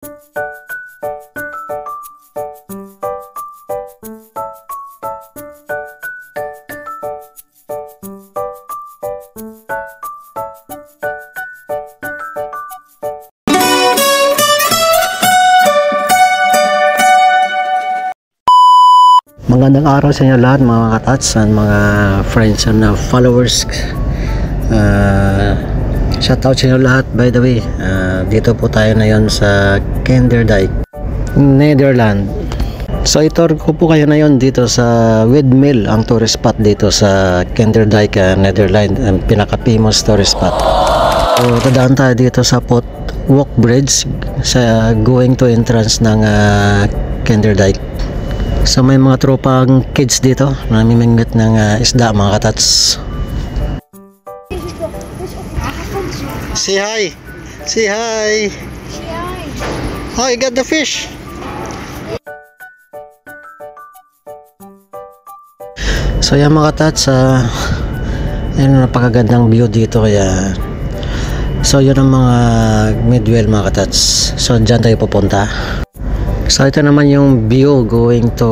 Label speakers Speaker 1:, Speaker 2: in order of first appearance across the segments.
Speaker 1: Magandang araw sa inyo lahat mga katats and mga friends and followers. Shout out sa inyo lahat, by the way. Dito po tayo ngayon sa Kinderdijk, Netherlands. So ituro ko po kayo ngayon dito sa Windmill, ang tourist spot dito sa Kinderdijk, Netherlands, ang pinaka-famous tourist spot. So dadaan tayo dito sa Potwalk Bridge sa going to entrance ng Kinderdijk. So may mga tropang kids dito na namimingwit ng isda mga katats. Say hi! Say hi! Oh, you got the fish! So yan mga katats, yan napakagandang view dito kaya. So yun ang mga midwell mga katats. So dyan tayo pupunta. So ito naman yung view going to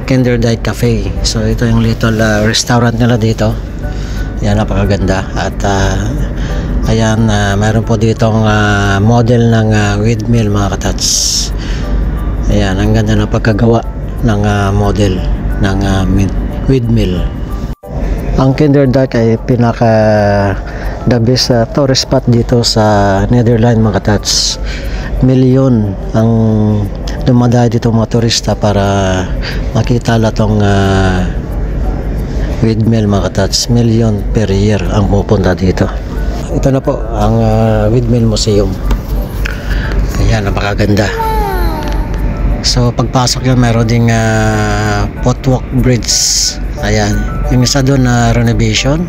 Speaker 1: Kinderdijk Cafe. So ito yung little restaurant nila dito. Yan, napakaganda. At ayan, meron po ditong model ng windmill mga katats. Ayan, ang ganda ng pagkagawa ng model ng windmill. Ang Kinderdijk ay pinaka the best tourist spot dito sa Netherlands mga katats. Milyon ang dumadayo dito mga turista para makita latong windmill mga katats. Milyon per year ang pupunta dito. Ito na po ang Windmill Museum. Ayan, napakaganda. So pagpasok yan meron ding Potwalk Bridge. Ayan, yung isa doon na renovation.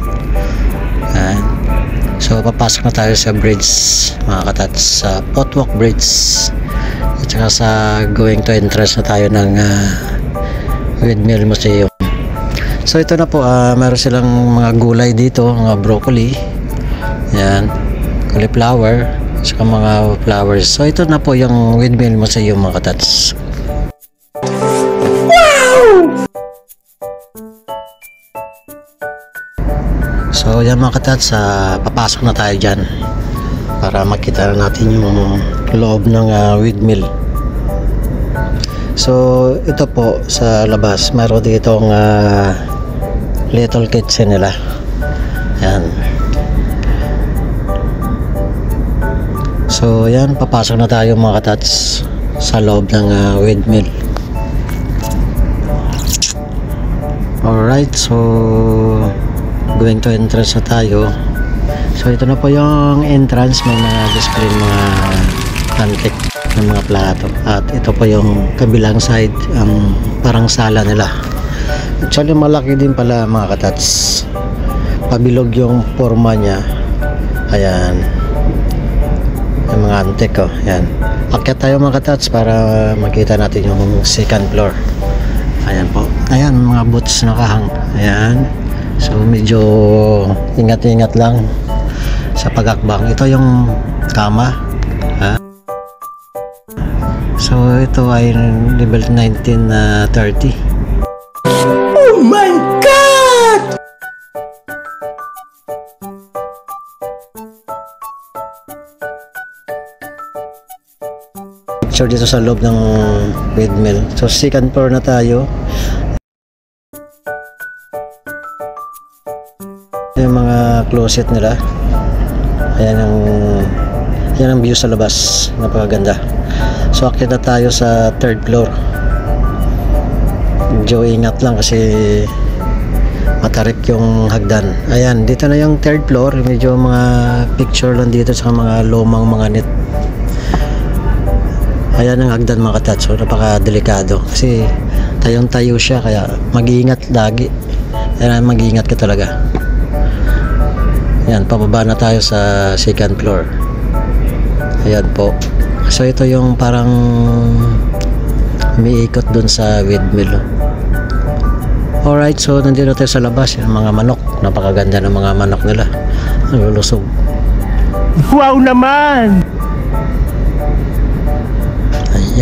Speaker 1: Ayan. So papasok na tayo sa bridge mga katats, sa Potwalk Bridge. At saka sa going to entrance na tayo ng Windmill Museum. So ito na po, meron silang mga gulay dito, mga broccoli. Yan, cauliflower, at saka mga flowers. So ito na po yung Windmill Museum mga katats. So yan mga katats, papasok na tayo dyan para makita natin yung loob ng windmill. So ito po sa labas meron ditong little kitchen nila. Yan. So yan, papasok na tayo mga katats sa loob ng windmill. Alright, so going to entrance na tayo. So ito na po yung entrance. May mga display mga antique ng mga plato. At ito po yung kabilang side, ang parang sala nila. Actually malaki din pala mga katats. Pabilog yung forma niya. Ayan, yung mga antique oh. Ayan, akyat tayo mga katats para makita natin yung second floor. Ayan po. Ayan, mga boots nakahang. Ayan. So medyo ingat-ingat lang sa pag-akbang. Ito yung kama. So ito ay level 1930. Oh my God! Picture dito sa loob ng windmill. So second floor na tayo. Yung mga closet nila. Ayan ang view sa labas. Napakaganda. So akyat na tayo sa third floor. Medyo ingat lang kasi matarik yung hagdan. Ayan, dito na yung third floor. Medyo mga picture lang dito sa mga lumang mga net. Ayan ang hagdan mga katats. So napaka-delikado kasi tayong-tayo siya kaya mag-iingat lagi. Ayan, mag-iingat ka talaga. Ayan, pababa na tayo sa second floor. Ayan po. So ito yung parang umiikot dun sa windmill. Alright, so nandito tayo sa labas. Yung mga manok, napakaganda ng mga manok nila. Nalulusog.
Speaker 2: Wow naman!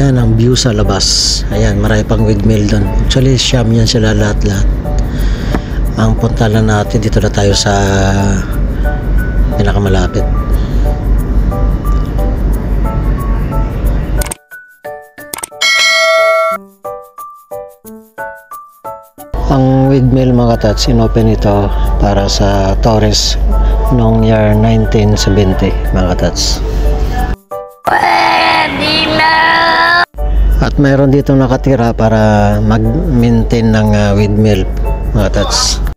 Speaker 1: Ayan ang view sa labas. Ayan, marami pang windmill doon. Actually, siyam yan sila lahat-lahat. Ang punta lang natin, dito na tayo sa pinakamalapit. Ang windmill mga katats, inopen ito para sa tourist noong year 1970 mga katats. At mayroon dito nakatira para mag-maintain ng windmill mga katats.